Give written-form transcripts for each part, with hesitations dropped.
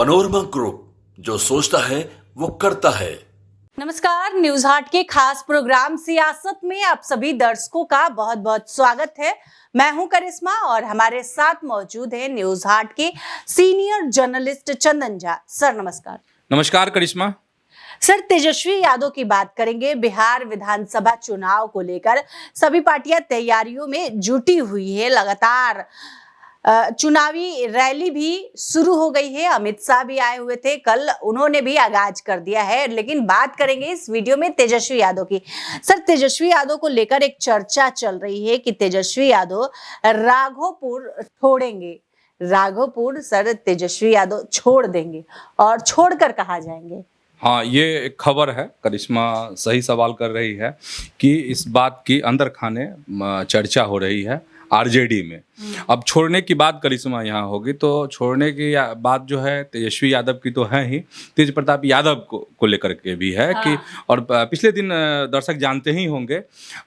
Panorama group, जो सोचता है वो करता है। नमस्कार, न्यूज हाट के खास प्रोग्राम सियासत में आप सभी दर्शकों का बहुत बहुत स्वागत है। मैं हूं करिश्मा और हमारे साथ मौजूद है न्यूज हाट के senior journalist Chandan Jha. Sir नमस्कार। नमस्कार करिश्मा। सर, तेजस्वी यादव की बात करेंगे। बिहार विधानसभा चुनाव को लेकर सभी पार्टियां तैयारियों में जुटी हुई है। लगातार चुनावी रैली भी शुरू हो गई है। अमित शाह भी आए हुए थे कल, उन्होंने भी आगाज कर दिया है। लेकिन बात करेंगे इस वीडियो में तेजस्वी यादव की। सर, तेजस्वी यादव को लेकर एक चर्चा चल रही है कि तेजस्वी यादव राघोपुर छोड़ेंगे। राघोपुर सर तेजस्वी यादव छोड़ देंगे और छोड़कर कहाँ जाएंगे? हाँ, ये एक खबर है। करिश्मा सही सवाल कर रही है कि इस बात की अंदर खाने चर्चा हो रही है आरजेडी में। अब छोड़ने की बात करिश्मा यहाँ होगी तो छोड़ने की बात जो है तेजस्वी यादव की तो है ही, तेज प्रताप यादव को लेकर के भी है। कि और पिछले दिन दर्शक जानते ही होंगे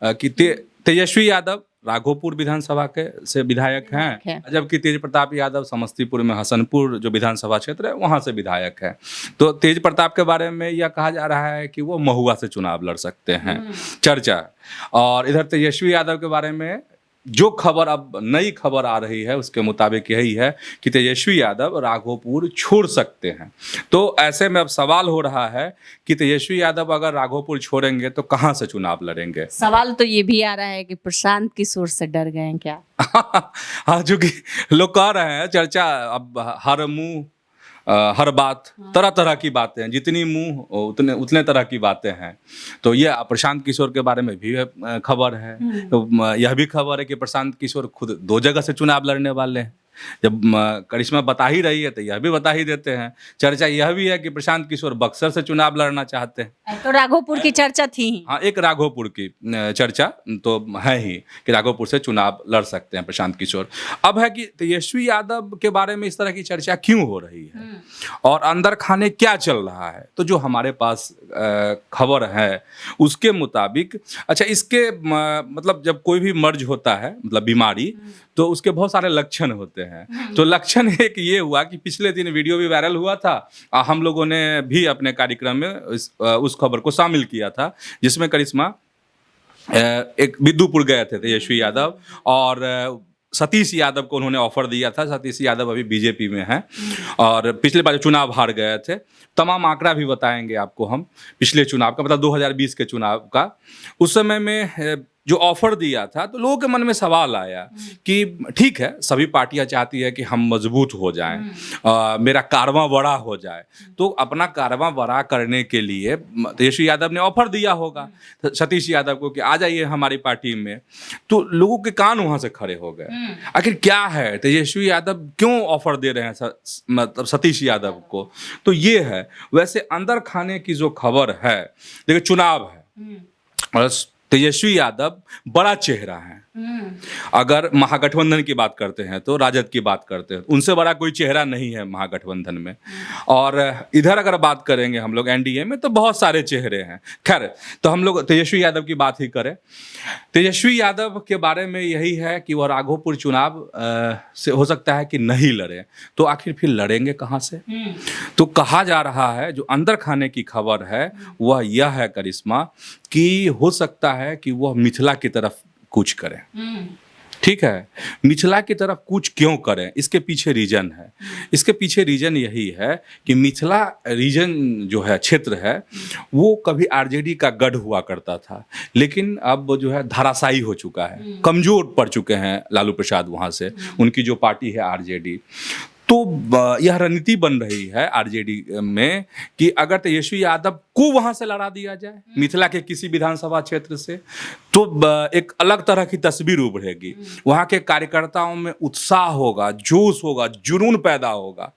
कि तेजस्वी यादव राघोपुर विधानसभा के से विधायक हैं, जबकि तेज प्रताप यादव समस्तीपुर में हसनपुर जो विधानसभा क्षेत्र है वहाँ से विधायक है। तो तेज प्रताप के बारे में यह कहा जा रहा है कि वो महुआ से चुनाव लड़ सकते हैं, चर्चा। और इधर तेजस्वी यादव के बारे में जो खबर, अब नई खबर आ रही है उसके मुताबिक यही है कि तेजस्वी यादव राघोपुर छोड़ सकते हैं। तो ऐसे में अब सवाल हो रहा है कि तेजस्वी यादव अगर राघोपुर छोड़ेंगे तो कहाँ से चुनाव लड़ेंगे? सवाल तो ये भी आ रहा है कि प्रशांत किशोर से डर गए हैं क्या? हाँ, चूंकि लोग कह रहे हैं, चर्चा अब हर बात, तरह तरह की बातें हैं, जितनी मुंह उतने तरह की बातें हैं। तो ये प्रशांत किशोर के बारे में भी खबर है। तो यह भी खबर है कि प्रशांत किशोर खुद 2 जगह से चुनाव लड़ने वाले हैं। जब करिश्मा बता ही रही है तो यह भी बता ही देते हैं। चर्चा यह भी है कि प्रशांत किशोर बक्सर से चुनाव लड़ना चाहते हैं। तो राघोपुर की चर्चा थी। हाँ, एक राघोपुर की चर्चा तो है ही कि राघोपुर से चुनाव लड़ सकते हैं प्रशांत किशोर। अब है कि तेजस्वी यादव के बारे में इस तरह की चर्चा क्यों हो रही है और अंदर खाने क्या चल रहा है। तो जो हमारे पास खबर है उसके मुताबिक, अच्छा, इसके मतलब जब कोई भी मर्ज होता है, मतलब बीमारी, तो उसके बहुत सारे लक्षण होते हैं। तो लक्षण एक ये हुआ कि पिछले दिन वीडियो भी वायरल हुआ था, हम लोगों ने भी अपने कार्यक्रम में उस खबर को शामिल किया था, जिसमें करिश्मा एक विद्युपुर गए थे तेजस्वी यादव और सतीश यादव को उन्होंने ऑफर दिया था। सतीश यादव अभी बीजेपी में हैं और पिछले बार चुनाव हार गए थे। तमाम आंकड़ा भी बताएंगे आपको हम पिछले चुनाव का, मतलब 2020 के चुनाव का। उस समय में जो ऑफर दिया था तो लोगों के मन में सवाल आया कि ठीक है, सभी पार्टियां चाहती है कि हम मजबूत हो जाएं, मेरा कारवां बड़ा हो जाए। तो अपना कारवां बड़ा करने के लिए तेजस्वी यादव ने ऑफर दिया होगा सतीश यादव को कि आ जाइए हमारी पार्टी में। तो लोगों के कान वहां से खड़े हो गए। आखिर क्या है, तेजस्वी यादव क्यों ऑफर दे रहे हैं मतलब सतीश यादव को? तो ये है। वैसे अंदर खाने की जो खबर है, देखिए चुनाव है और तेजस्वी यादव बड़ा चेहरा है। अगर महागठबंधन की बात करते हैं तो राजद की बात करते हैं, उनसे बड़ा कोई चेहरा नहीं है महागठबंधन में। और इधर अगर बात करेंगे हम लोग एनडीए में तो बहुत सारे चेहरे हैं। खैर, तो हम लोग तेजस्वी यादव की बात ही करें। तेजस्वी यादव के बारे में यही है कि वह राघोपुर चुनाव से हो सकता है कि नहीं लड़े। तो आखिर फिर लड़ेंगे कहाँ से? तो कहा जा रहा है, जो अंदर खाने की खबर है वह यह है करिश्मा, कि हो सकता है कि वह मिथिला की तरफ कूच करें। ठीक है, मिथिला की तरफ कूच क्यों करें, इसके पीछे रीजन है। इसके पीछे रीजन यही है कि मिथिला रीजन जो है, क्षेत्र है, वो कभी आरजेडी का गढ़ हुआ करता था, लेकिन अब जो है धराशायी हो चुका है, कमजोर पड़ चुके हैं लालू प्रसाद वहाँ से, उनकी जो पार्टी है आरजेडी। तो यह रणनीति बन रही है आरजेडी में कि अगर तेजस्वी यादव को वहां से लड़ा दिया जाए मिथिला के किसी विधानसभा क्षेत्र से, तो एक अलग तरह की तस्वीर उभरेगी। वहां के कार्यकर्ताओं में उत्साह होगा, जोश होगा, जुनून पैदा होगा।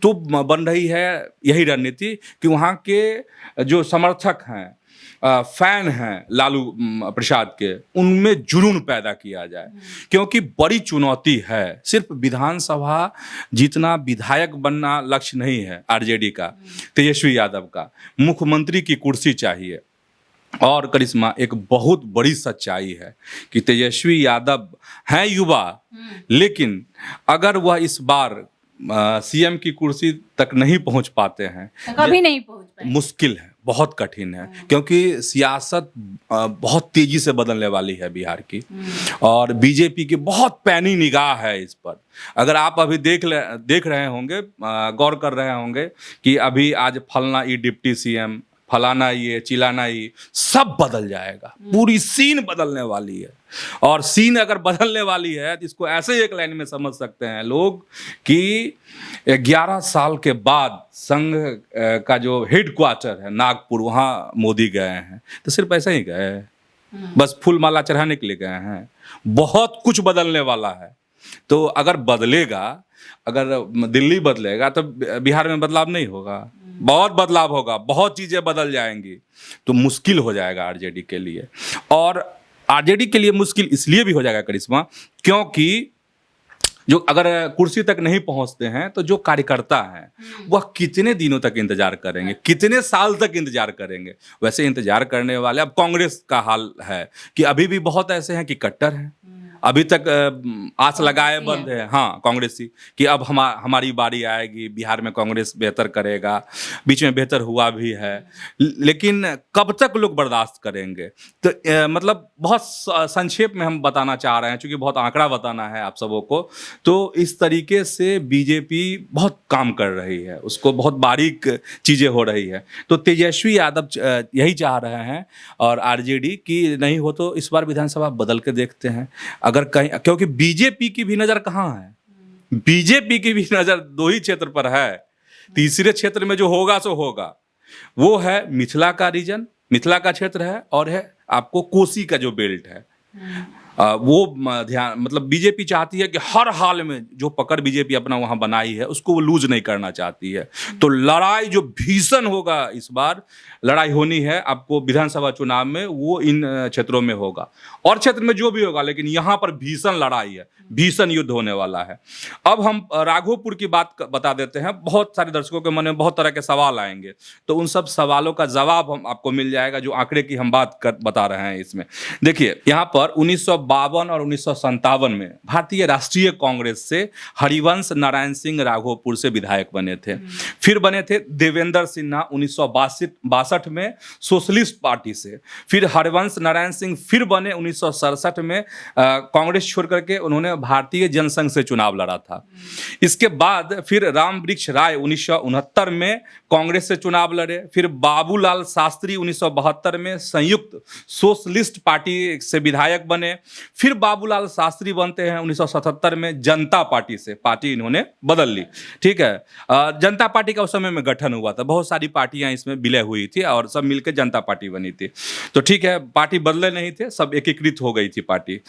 तो बन रही है यही रणनीति कि वहां के जो समर्थक हैं, फैन हैं लालू प्रसाद के, उनमें जुनून पैदा किया जाए। क्योंकि बड़ी चुनौती है, सिर्फ विधानसभा जीतना, विधायक बनना लक्ष्य नहीं है आरजेडी का, तेजस्वी यादव का मुख्यमंत्री की कुर्सी चाहिए। और करिश्मा, एक बहुत बड़ी सच्चाई है कि तेजस्वी यादव हैं युवा, लेकिन अगर वह इस बार सीएम की कुर्सी तक नहीं पहुंच पाते हैं, कभी नहीं पहुंच पाए। मुश्किल है, बहुत कठिन है, क्योंकि सियासत बहुत तेजी से बदलने वाली है बिहार की, और बीजेपी की बहुत पैनी निगाह है इस पर। अगर आप अभी देख रहे होंगे, गौर कर रहे होंगे कि अभी आज फलना ई डिप्टी सीएम, फलाना ये, चिलाना ये, सब बदल जाएगा, पूरी सीन बदलने वाली है। और सीन अगर बदलने वाली है तो इसको ऐसे एक लाइन में समझ सकते हैं लोग कि 11 साल के बाद संघ का जो हेडक्वार्टर है नागपुर, वहाँ मोदी गए हैं, तो सिर्फ ऐसे ही गए हैं, बस फूल माला चढ़ाने के लिए गए हैं। बहुत कुछ बदलने वाला है। तो अगर बदलेगा, अगर दिल्ली बदलेगा तो बिहार में बदलाव नहीं होगा, बहुत बदलाव होगा, बहुत चीजें बदल जाएंगी, तो मुश्किल हो जाएगा आरजेडी के लिए। और आरजेडी के लिए मुश्किल इसलिए भी हो जाएगा करिश्मा, क्योंकि जो अगर कुर्सी तक नहीं पहुंचते हैं तो जो कार्यकर्ता हैं वह कितने दिनों तक इंतजार करेंगे, कितने साल तक इंतजार करेंगे। वैसे इंतजार करने वाले, अब कांग्रेस का हाल है कि अभी भी बहुत ऐसे हैं कि कट्टर हैं, अभी तक आस लगाए बंद है, हाँ कांग्रेसी, कि अब हमारी बारी आएगी, बिहार में कांग्रेस बेहतर करेगा, बीच में बेहतर हुआ भी है, लेकिन कब तक लोग बर्दाश्त करेंगे। तो मतलब बहुत संक्षेप में हम बताना चाह रहे हैं, क्योंकि बहुत आंकड़ा बताना है आप सबों को। तो इस तरीके से बीजेपी बहुत काम कर रही है, उसको बहुत बारीक चीज़ें हो रही है। तो तेजस्वी यादव यही चाह रहे हैं, और आरजेडी की नहीं हो तो इस बार विधानसभा बदल के देखते हैं। अगर कहीं, क्योंकि बीजेपी की भी नजर कहाँ है, बीजेपी की भी नजर 2 ही क्षेत्र पर है। तीसरे क्षेत्र में जो होगा सो होगा, वो है मिथिला का रीजन, मिथिला का क्षेत्र है, और है आपको कोसी का जो बेल्ट है। वो ध्यान, मतलब बीजेपी चाहती है कि हर हाल में जो पकड़ बीजेपी अपना वहां बनाई है उसको वो लूज नहीं करना चाहती है। तो लड़ाई जो भीषण होगा, इस बार लड़ाई होनी है आपको विधानसभा चुनाव में, वो इन क्षेत्रों में होगा, और क्षेत्र में जो भी होगा, लेकिन यहाँ पर भीषण लड़ाई है, भीषण युद्ध होने वाला है। अब हम राघोपुर की बात बता देते हैं। बहुत सारे दर्शकों के मन में बहुत तरह के सवाल आएंगे, तो उन सब सवालों का जवाब हम आपको मिल जाएगा, जो आंकड़े की हम बात बता रहे हैं इसमें। देखिए, यहाँ पर 1952 और 1957 में भारतीय राष्ट्रीय कांग्रेस से हरिवंश नारायण सिंह राघोपुर से विधायक बने थे। फिर बने थे देवेंद्र सिन्हा 1962 में सोशलिस्ट पार्टी से। फिर हरिवंश नारायण सिंह फिर बने 1967 में, कांग्रेस छोड़ करके उन्होंने भारतीय जनसंघ से चुनाव लड़ा था। इसके बाद फिर राम वृक्ष राय 1969 में कांग्रेस से चुनाव लड़े। फिर बाबूलाल शास्त्री 1972 में संयुक्त सोशलिस्ट पार्टी से विधायक बने। फिर बाबूलाल शास्त्री बनते हैं 1977 में जनता पार्टी से, पार्टी इन्होंने बदल ली, ठीक है। जनता पार्टी का उस समय में गठन हुआ था, बहुत सारी पार्टियां इसमें विलय हुई थी और सब मिलकर जनता पार्टी बनी थी। तो ठीक है, पार्टी बदले नहीं थे, सब एकीकृत हो गई थी पार्टी।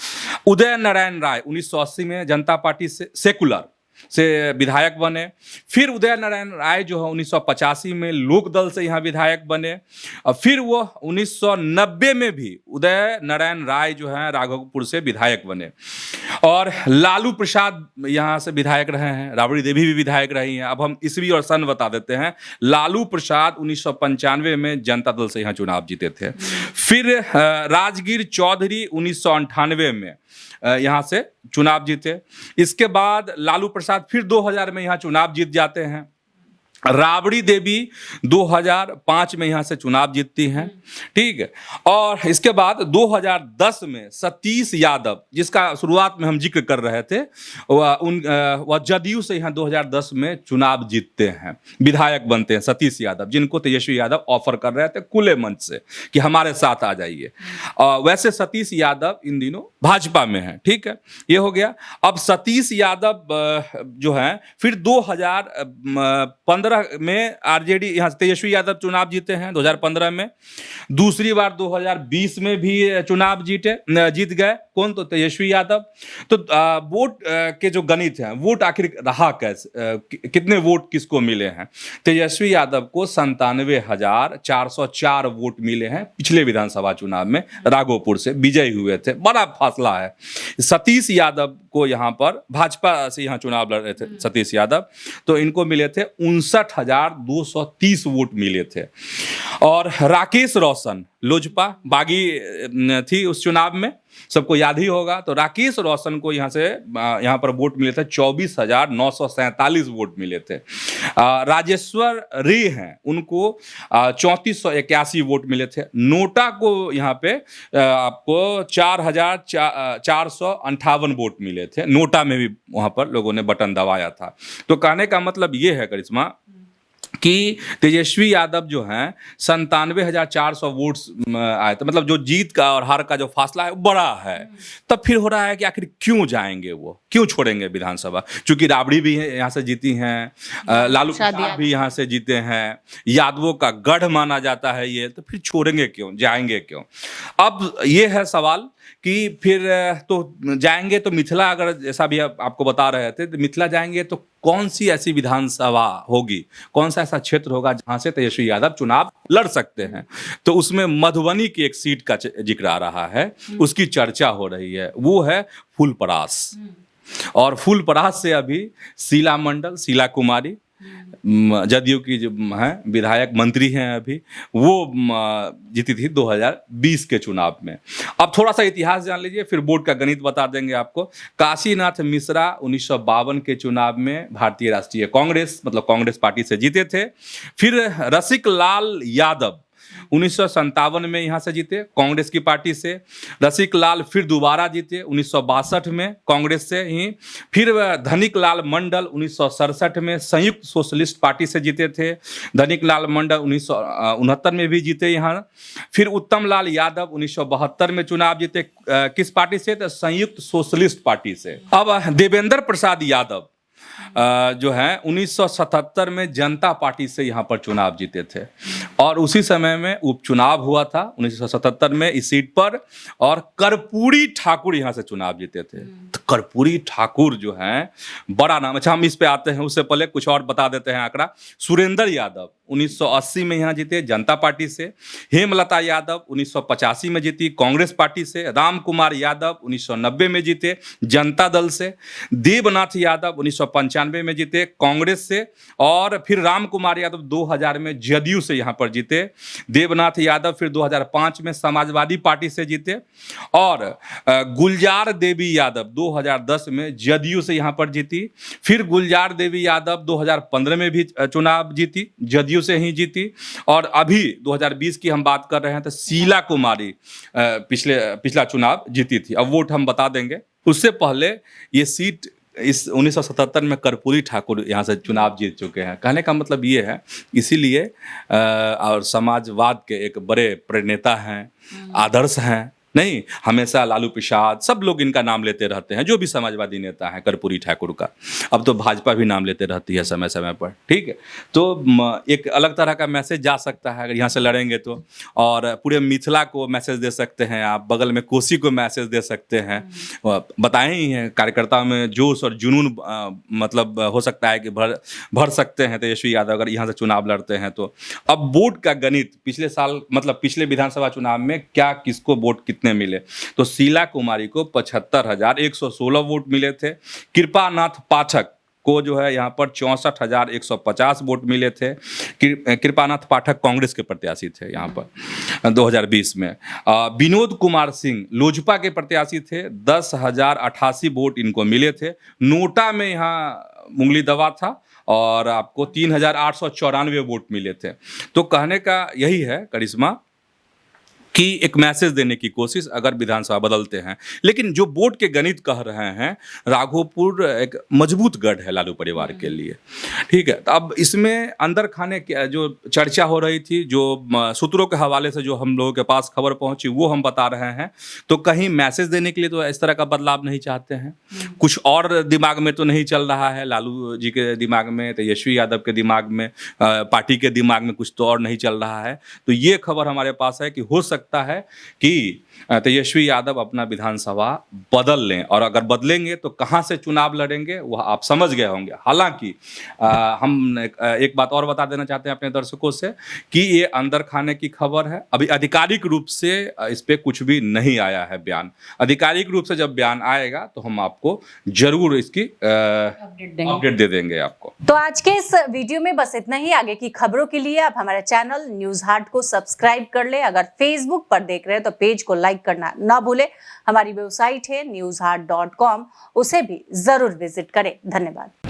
उदय नारायण राय 1980 में जनता पार्टी से सेकुलर से विधायक बने। फिर उदय नारायण राय जो है 1985 में लोक दल से यहाँ विधायक बने। और फिर वो 1990 में भी उदय नारायण राय जो है राघोपुर से विधायक बने। और लालू प्रसाद यहाँ से विधायक रहे हैं, राबड़ी देवी भी विधायक रही हैं। अब हम ईस्वी और सन बता देते हैं। लालू प्रसाद 1995 में जनता दल से यहाँ चुनाव जीते थे। फिर राजगीर चौधरी 1998 में यहाँ से चुनाव जीते। इसके बाद लालू प्रसाद फिर 2000 में यहाँ चुनाव जीत जाते हैं। राबड़ी देवी 2005 में यहाँ से चुनाव जीतती हैं, ठीक है। और इसके बाद 2010 में सतीश यादव, जिसका शुरुआत में हम जिक्र कर रहे थे, वह जदयू से यहाँ 2010 में चुनाव जीतते हैं, विधायक बनते हैं सतीश यादव, जिनको तेजस्वी यादव ऑफर कर रहे थे खुले मंच से कि हमारे साथ आ जाइए। वैसे सतीश यादव इन दिनों भाजपा में है, ठीक है, ये हो गया। अब सतीश यादव जो है फिर 2015 में आरजेडी, यहाँ तेजस्वी यादव चुनाव जीते हैं 2015 में। दूसरी बार 2020 में भी चुनाव जीत गए। कौन? तो तेजस्वी यादव। तो वोट के जो गणित हैं, वोट आखिर रहा कैसे, कितने वोट किसको मिले हैं? तेजस्वी यादव को 97,404 वोट मिले हैं पिछले विधानसभा चुनाव में, राघोपुर से विजयी हुए थे, बड़ा फासला है। सतीश यादव को यहाँ पर भाजपा से यहाँ चुनाव लड़ रहे थे सतीश यादव, तो इनको मिले थे 59,230 वोट मिले थे। और राकेश रोशन लोजपा बागी थी उस चुनाव में, सबको याद ही होगा। तो राकेश रोशन को यहाँ से यहाँ पर वोट मिले थे 24,947 वोट मिले थे। राजेश्वर रे हैं, उनको 3481 वोट मिले थे। नोटा को यहाँ पे आपको 4,458 वोट मिले थे। नोटा में भी वहाँ पर लोगों ने बटन दबाया था। तो कहने का मतलब ये है करिश्मा कि तेजस्वी यादव जो हैं 97,400 वोट्स आए थे, मतलब जो जीत का और हार का जो फासला है वो बड़ा है। तब फिर हो रहा है कि आखिर क्यों जाएंगे, वो क्यों छोड़ेंगे विधानसभा? क्योंकि राबड़ी भी यहाँ से जीती हैं, लालू प्रसाद भी यहाँ से जीते हैं, यादवों का गढ़ माना जाता है ये, तो फिर छोड़ेंगे क्यों, जाएंगे क्यों? अब ये है सवाल कि फिर तो जाएंगे तो मिथिला, अगर जैसा भी आपको बता रहे थे, तो मिथिला जाएंगे तो कौन सी ऐसी विधानसभा होगी, कौन सा ऐसा क्षेत्र होगा जहां से तेजस्वी यादव चुनाव लड़ सकते हैं? तो उसमें मधुबनी की एक सीट का जिक्र आ रहा है, उसकी चर्चा हो रही है, वो है फूलपरास। और फूलपरास से अभी शीला मंडल, शीला कुमारी, जदयू की जो है विधायक मंत्री हैं अभी, वो जीती थी 2020 के चुनाव में। अब थोड़ा सा इतिहास जान लीजिए, फिर बोर्ड का गणित बता देंगे आपको। काशीनाथ मिश्रा 1952 के चुनाव में भारतीय राष्ट्रीय कांग्रेस, मतलब कांग्रेस पार्टी से जीते थे। फिर रसिक लाल यादव 1957 में यहाँ से जीते कांग्रेस की पार्टी से। रसिक लाल फिर दोबारा जीते 1962 में कांग्रेस से ही। फिर धनिक लाल मंडल 1967 में संयुक्त सोशलिस्ट पार्टी से जीते थे। धनिक लाल मंडल 1969 में भी जीते यहाँ। फिर उत्तम लाल यादव 1972 में चुनाव जीते, किस पार्टी से? तो संयुक्त सोशलिस्ट पार्टी से। अब देवेंद्र प्रसाद यादव जो है 1977 में जनता पार्टी से यहाँ पर चुनाव जीते थे, और उसी समय में उपचुनाव हुआ था 1977 में इस सीट पर, और कर्पूरी ठाकुर यहाँ से चुनाव जीते थे। तो कर्पूरी ठाकुर जो हैं बड़ा नाम। अच्छा, हम इस पे आते हैं, उससे पहले कुछ और बता देते हैं आंकड़ा। सुरेंद्र यादव 1980 में यहाँ जीते जनता पार्टी से। हेमलता यादव 1985 में जीती कांग्रेस पार्टी से। राम कुमार यादव 1990 में जीते जनता दल से। देवनाथ यादव 1995 में जीते कांग्रेस से, और फिर राम कुमार यादव 2000 में जदयू से यहाँ पर जीते। देवनाथ यादव फिर 2005 में समाजवादी पार्टी से जीते, और गुलजार देवी यादव 2010 में जदयू से यहाँ पर जीती। फिर गुलजार देवी यादव 2015 में भी चुनाव जीती, जदयू से ही जीती। और अभी 2020 की हम बात कर रहे हैं तो शीला कुमारी पिछला चुनाव जीती थी। अब वोट हम बता देंगे। उससे पहले ये सीट इस 1977 में कर्पूरी ठाकुर यहाँ से चुनाव जीत चुके हैं। कहने का मतलब ये है, इसीलिए और समाजवाद के एक बड़े प्रणेता हैं, आदर्श हैं। नहीं, हमेशा लालू प्रसाद सब लोग इनका नाम लेते रहते हैं, जो भी समाजवादी नेता हैं कर्पूरी ठाकुर का। अब तो भाजपा भी नाम लेते रहती है समय समय पर, ठीक है। तो एक अलग तरह का मैसेज जा सकता है अगर यहाँ से लड़ेंगे तो, और पूरे मिथिला को मैसेज दे सकते हैं आप, बगल में कोसी को मैसेज दे सकते हैं। बताएं ही हैं, कार्यकर्ताओं में जोश और जुनून मतलब हो सकता है कि भर सकते हैं तेजस्वी यादव अगर यहाँ से चुनाव लड़ते हैं तो। अब वोट का गणित पिछले साल, मतलब पिछले विधानसभा चुनाव में क्या किसको वोट कितने मिले, तो शीला कुमारी को 75,116 वोट मिले थे। कृपानाथ पाठक को जो है यहाँ पर 64,150 वोट मिले थे। कृपानाथ पाठक कांग्रेस के प्रत्याशी थे यहाँ पर 2020 में। विनोद कुमार सिंह लोजपा के प्रत्याशी थे, 10,088 वोट इनको मिले थे। नोटा में यहाँ उंगली दबा था, और आपको 3,894 वोट मिले थे। तो कहने का यही है करिश्मा कि एक मैसेज देने की कोशिश अगर विधानसभा बदलते हैं। लेकिन जो वोट के गणित कह रहे हैं, राघोपुर एक मजबूत गढ़ है लालू परिवार के लिए, ठीक है। तो अब इसमें अंदर खाने की जो चर्चा हो रही थी, जो सूत्रों के हवाले से जो हम लोगों के पास खबर पहुंची, वो हम बता रहे हैं। तो कहीं मैसेज देने के लिए तो इस तरह का बदलाव नहीं चाहते हैं, कुछ और दिमाग में तो नहीं चल रहा है लालू जी के दिमाग में, तेजस्वी यादव के दिमाग में, पार्टी के दिमाग में कुछ तो और नहीं चल रहा है। तो ये खबर हमारे पास है कि हो सकता है कि तेजस्वी यादव अपना विधानसभा बदल लें, और अगर बदलेंगे तो कहां से चुनाव लड़ेंगे वह आप समझ गए होंगे। हालांकि हम एक बात और बता देना चाहते हैं अपने दर्शकों से कि ये अंदर खाने की खबर है, अभी आधिकारिक रूप से इस पे कुछ भी नहीं आया है बयान। आधिकारिक रूप से जब बयान आएगा तो हम आपको जरूर इसकी अपडेट दे देंगे आपको। तो आज के इस वीडियो में बस इतना ही। आगे की खबरों के लिए आप हमारे चैनल न्यूज हाट को सब्सक्राइब कर ले। अगर फेसबुक फेसबुक पर देख रहे हैं तो पेज को लाइक करना ना भूले। हमारी वेबसाइट है newsheart.com, उसे भी जरूर विजिट करें। धन्यवाद।